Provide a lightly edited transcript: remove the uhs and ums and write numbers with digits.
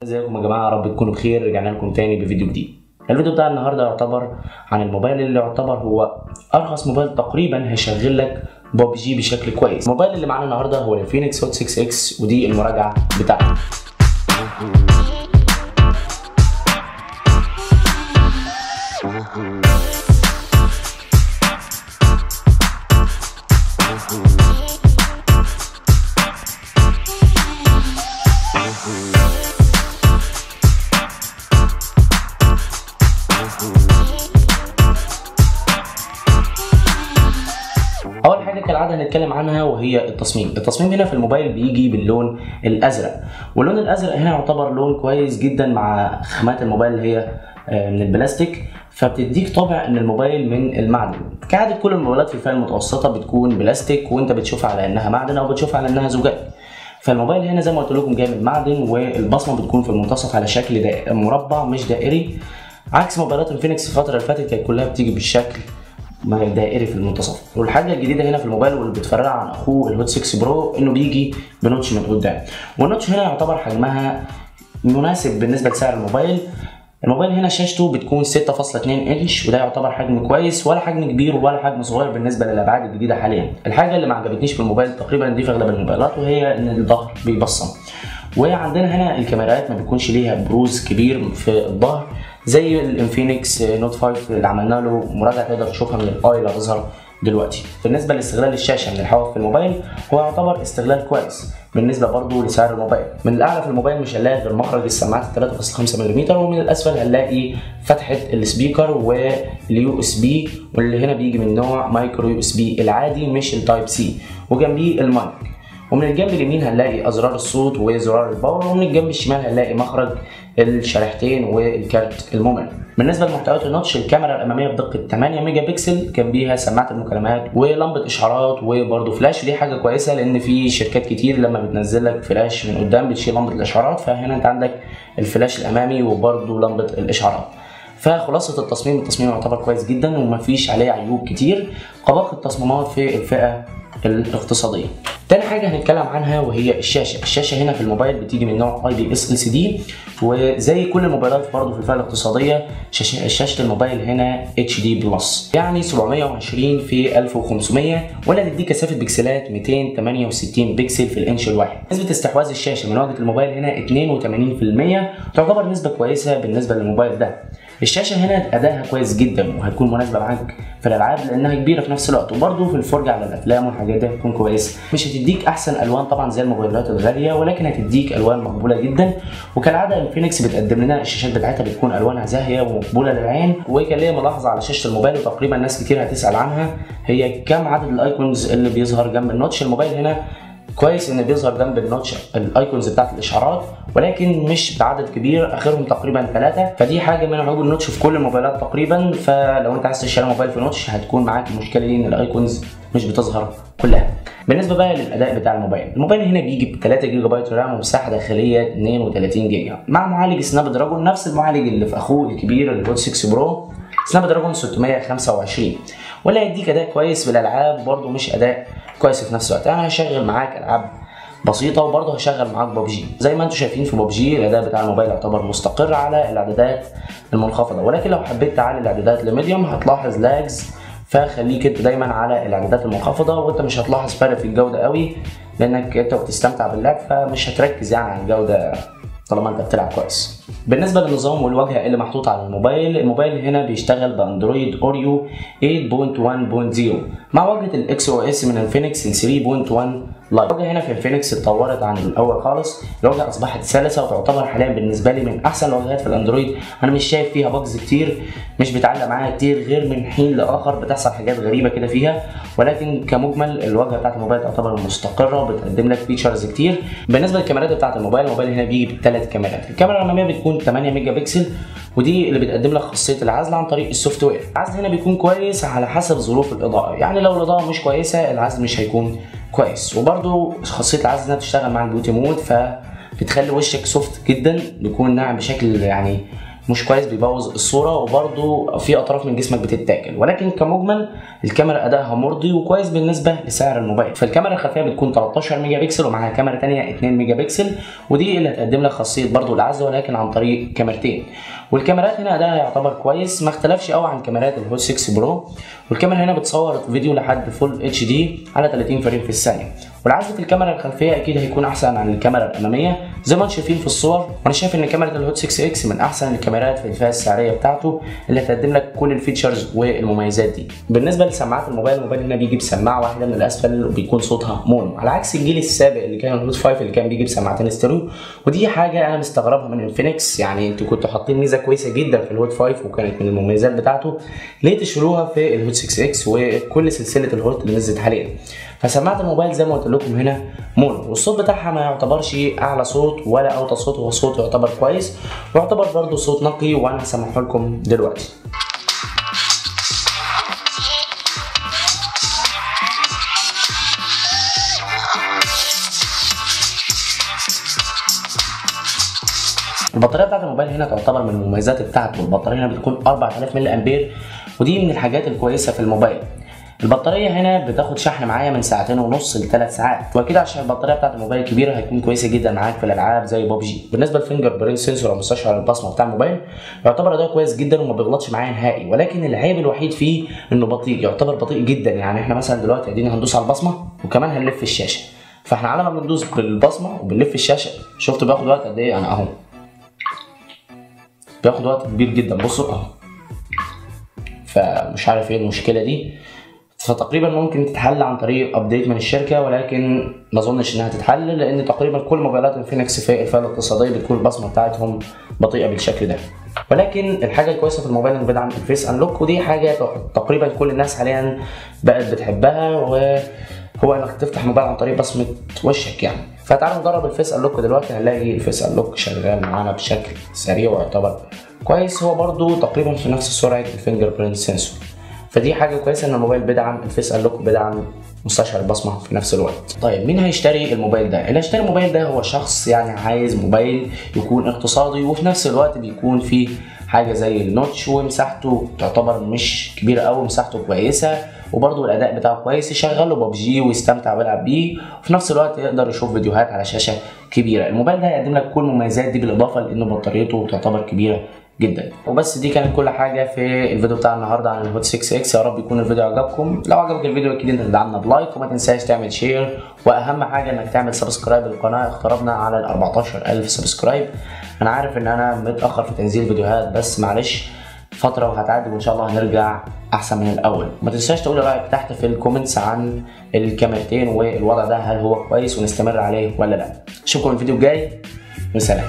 ازيكم يا جماعه، يا رب تكونوا بخير. رجعنا لكم تاني بفيديو جديد. الفيديو بتاع النهارده يعتبر عن الموبايل اللي يعتبر هو ارخص موبايل تقريبا هيشغل لك ببجي بشكل كويس. الموبايل اللي معانا النهارده هو الانفينكس هوت 6 اكس، ودي المراجعه بتاعته. اول حاجه كالعاده هنتكلم عنها وهي التصميم هنا في الموبايل بيجي باللون الازرق، واللون الازرق هنا يعتبر لون كويس جدا مع خامات الموبايل اللي هي من البلاستيك، فبتديك طابع ان الموبايل من المعدن. كعاده كل الموبايلات في الفئه المتوسطه بتكون بلاستيك وانت بتشوفها على انها معدن او بتشوفها على انها زجاج. فالموبايل هنا زي ما قلت لكم جاي من المعدن، والبصمه بتكون في المنتصف على شكل مربع مش دائري، عكس موبايلات انفينكس الفتره اللي فاتت كانت كلها بتيجي بالشكل دائري في المنتصف. والحاجه الجديده هنا في الموبايل واللي بتفرقها عن اخوه الهوت 6 برو انه بيجي بنوتش من قدام، والنوتش هنا يعتبر حجمها مناسب بالنسبه لسعر الموبايل. الموبايل هنا شاشته بتكون 6.2 انش، وده يعتبر حجم كويس، ولا حجم كبير ولا حجم صغير بالنسبه للابعاد الجديده حاليا. الحاجه اللي ما عجبتنيش في الموبايل تقريبا دي في اغلب الموبايلات وهي ان الظهر بيبصم، وعندنا هنا الكاميرات ما بيكونش ليها بروز كبير في الظهر زي الانفينكس نوت 5 اللي عملنا له مراجعه تقدر تشوفها من الاي اللي هتظهر دلوقتي. بالنسبه لاستغلال الشاشه من الحواف في الموبايل هو يعتبر استغلال كويس بالنسبه برضه لسعر الموبايل. من الاعلى في الموبايل مش هنلاقي غير مخرج السماعات 3.5 ملم، ومن الاسفل هنلاقي فتحه السبيكر واليو اس بي، واللي هنا بيجي من نوع مايكرو يو اس بي العادي مش التايب سي، وجنبيه المايك. ومن الجنب اليمين هنلاقي ازرار الصوت وزرار الباور، ومن الجنب الشمال هنلاقي مخرج الشريحتين والكارت الممل. بالنسبه لمحتويات النوتش، الكاميرا الاماميه بدقه 8 ميجا بكسل، جنبيها سماعه المكالمات ولمبه اشعارات وبرده فلاش، ودي حاجه كويسه لان في شركات كتير لما بتنزل لك فلاش من قدام بتشيل لمبه الاشعارات، فهنا انت عندك الفلاش الامامي وبرده لمبه الاشعارات. فخلاصه التصميم يعتبر كويس جدا ومفيش عليه عيوب كتير كباقي التصميمات في الفئه الاقتصاديه. تاني حاجه هنتكلم عنها وهي الشاشه هنا في الموبايل بتيجي من نوع اي بي اس ال سي دي، وزي كل الموبايلات برضه في الفئه الاقتصاديه شاشه الموبايل هنا اتش دي بلس، يعني 720 في 1500، ولا تديك كثافه بكسلات 268 بكسل في الانش الواحد. نسبه استحواذ الشاشه من واجهه الموبايل هنا 82%، تعتبر نسبه كويسه بالنسبه للموبايل ده. الشاشه هنا ادائها كويس جدا وهتكون مناسبه معاك في الالعاب لانها كبيره في نفس الوقت، وبرده في الفرجه على الافلام والحاجات دي هتكون كويسه. مش هتديك احسن الوان طبعا زي الموبايلات الغاليه، ولكن هتديك الوان مقبوله جدا. وكالعاده انفينكس بتقدم لنا الشاشات بتاعتها بتكون الوانها زاهيه ومقبوله للعين. وكان ليا ملاحظه على شاشه الموبايل وتقريبا ناس كتير هتسال عنها، هي كم عدد الايكونز اللي بيظهر جنب النوتش. الموبايل هنا كويس ان بيظهر جنب النوتش الايكونز بتاعت الاشعارات، ولكن مش بعدد كبير، اخرهم تقريبا 3، فدي حاجه من عيوب النوتش في كل الموبايلات تقريبا. فلو انت عايز تشتري موبايل في نوتش هتكون معاك المشكله دي ان الايكونز مش بتظهر كلها. بالنسبه بقى للاداء بتاع الموبايل هنا بيجي ب 3 جيجا بايت رام ومساحه داخليه 32 جيجا مع معالج سناب دراجون نفس المعالج اللي في اخوه الكبير الهوت 6 برو سناب دراجون 625، ولا يديك اداء كويس في الالعاب، برده مش اداء كويس في نفس الوقت. انا هشغل معاك العاب بسيطه وبرضه هشغل معاك ببجي. زي ما انتم شايفين في ببجي الاداء بتاع الموبايل يعتبر مستقر على الاعدادات المنخفضه، ولكن لو حبيت تعلي الاعدادات لميديوم هتلاحظ لاجز، فخليك انت دايما على الاعدادات المنخفضه، وانت مش هتلاحظ فرق في الجوده قوي لانك انت بتستمتع باللعب، فمش هتركز يعني على الجوده طالما انت بتلعب كويس. بالنسبه للنظام والواجهه اللي محطوطه على الموبايل هنا بيشتغل باندرويد اوريو 8.1.0 مع واجهه الاكس او اس من انفينكس 3.1 لايت. الواجهه هنا في انفينكس اتطورت عن الاول خالص، الواجهه اصبحت سلسه وتعتبر حاليا بالنسبه لي من احسن الواجهات في الاندرويد. انا مش شايف فيها باجز كتير، مش بتعلق معايا كتير، غير من حين لاخر بتحصل حاجات غريبه كده فيها، ولكن كمجمل الواجهه بتاعت الموبايل تعتبر مستقره بتقدم لك فيتشرز كتير. بالنسبه للكاميرات بتاعت الموبايل هنا بيجي ب3 كاميرات. الكاميرا الاماميه بتكون 8 ميجا بكسل، ودي اللي بتقدم لك خاصيه العزل عن طريق السوفت وير. العزل هنا بيكون كويس على حسب ظروف الاضاءه، يعني لو الاضاءه مش كويسه العزل مش هيكون كويس. وبرده خاصيه العزل انها بتشتغل مع البيوتي مود، فبتخلي وشك سوفت جدا، بيكون ناعم بشكل يعني مش كويس، بيبوظ الصوره، وبرده في اطراف من جسمك بتتاكل. ولكن كمجمل الكاميرا ادائها مرضي وكويس بالنسبه لسعر الموبايل. فالكاميرا الخلفيه بتكون 13 ميجا بكسل ومعاها كاميرا ثانيه 2 ميجا بكسل، ودي اللي هتقدم لك خاصيه برده العزل ولكن عن طريق كاميرتين. والكاميرات هنا ادائها يعتبر كويس، ما اختلفش قوي عن كاميرات الهوت 6 برو. والكاميرا هنا بتصور فيديو لحد فول اتش دي على 30 فريم في الثانيه. والعزل في الكاميرا الخلفيه اكيد هيكون احسن عن الكاميرا الاماميه زي ما انتم شايفين في الصور. وانا شايف ان كاميرا الهوت 6 اكس من احسن الكاميرات في الفئه السعريه بتاعته اللي هتقدم لك كل الفيتشرز والمميزات دي. بالنسبه لسماعات الموبايل هنا بيجي بسماعه واحده من الاسفل وبيكون صوتها مونو، على عكس الجيل السابق اللي كان الهوت 5 اللي كان بيجي بسماعتين ستيريو. ودي حاجه انا مستغربها من انفينكس، يعني انتوا كنتوا حاطين ميزه كويسه جدا في الهوت 5 وكانت من المميزات بتاعته، ليه تشيلوها في الهوت 6 اكس وكل سلسله الهوت اللي نزلت حاليا؟ فسماعه الموبايل زي ما قلت لكم هنا مونو، والصوت بتاعها ما يعتبرش اعلى صوت ولا اوطى صوت، هو صوت يعتبر كويس ويعتبر برضه صوت نقي، وانا هسمعه لكم دلوقتي. البطاريه بتاعت الموبايل هنا تعتبر من المميزات بتاعته، البطاريه هنا بتكون 4000 ملي امبير، ودي من الحاجات الكويسه في الموبايل. البطاريه هنا بتاخد شحن معايا من 2.5 ل 3 ساعات، واكيد عشان البطاريه بتاعت الموبايل كبيره هيكون كويسه جدا معاك في الالعاب زي ببجي. بالنسبه للفينجر برينت سنسور او مستشعر البصمه بتاع الموبايل يعتبر اداؤه كويس جدا وما بيغلطش معايا نهائي، ولكن العيب الوحيد فيه انه بطيء، يعتبر بطيء جدا. يعني احنا مثلا دلوقتي قاعدين هندوس على البصمه وكمان هنلف الشاشه، فاحنا على ما بندوس بالبصمه وبنلف الشاشه شفت بياخد وقت قد ايه؟ انا اهو بياخد وقت كبير جدا، بصوا اهو. فمش عارف ايه المشكله دي، فتقريبا ممكن تتحل عن طريق ابديت من الشركه، ولكن ما اظنش انها تتحل لان تقريبا كل موبايلات انفينكس في الفئه الاقتصاديه بتكون البصمه بتاعتهم بطيئه بالشكل ده. ولكن الحاجه الكويسه في الموبايل انه بيدعم الفيس انلوك، ودي حاجه تقريبا كل الناس حاليا بقت بتحبها، وهو انك تفتح موبايل عن طريق بصمه وشك يعني. فتعالوا نجرب الفيس انلوك دلوقتي، هنلاقي الفيس انلوك شغال معانا بشكل سريع ويعتبر كويس، هو برده تقريبا في نفس سرعه الفينجر برينت سنسور. فدي حاجه كويسه ان الموبايل بيدعم الفيس انلوك وبيدعم مستشعر البصمه في نفس الوقت. طيب مين هيشتري الموبايل ده؟ اللي هيشتري الموبايل ده هو شخص يعني عايز موبايل يكون اقتصادي وفي نفس الوقت بيكون فيه حاجه زي النوتش ومساحته تعتبر مش كبيره قوي، مساحته كويسه وبرده الاداء بتاعه كويس، يشغل له ببجي ويستمتع ويلعب بيه وفي نفس الوقت يقدر يشوف فيديوهات على شاشه كبيره. الموبايل ده هيقدم لك كل المميزات دي بالاضافه لانه بطاريته تعتبر كبيره جدا. وبس دي كانت كل حاجه في الفيديو بتاع النهارده عن الهوت 6 اكس. يا رب يكون الفيديو عجبكم، لو عجبك الفيديو اكيد انت تدعمنا بلايك وما تنساش تعمل شير، واهم حاجه انك تعمل سبسكرايب للقناه. اقتربنا على ال 14000 سبسكرايب. انا عارف ان انا متاخر في تنزيل فيديوهات بس معلش فتره وهتعدي وان شاء الله هنرجع احسن من الاول. ما تنساش تقول رايك تحت في الكومنتس عن الكاميرتين والوضع ده هل هو كويس ونستمر عليه ولا لا. اشوفكم الفيديو الجاي وسلام.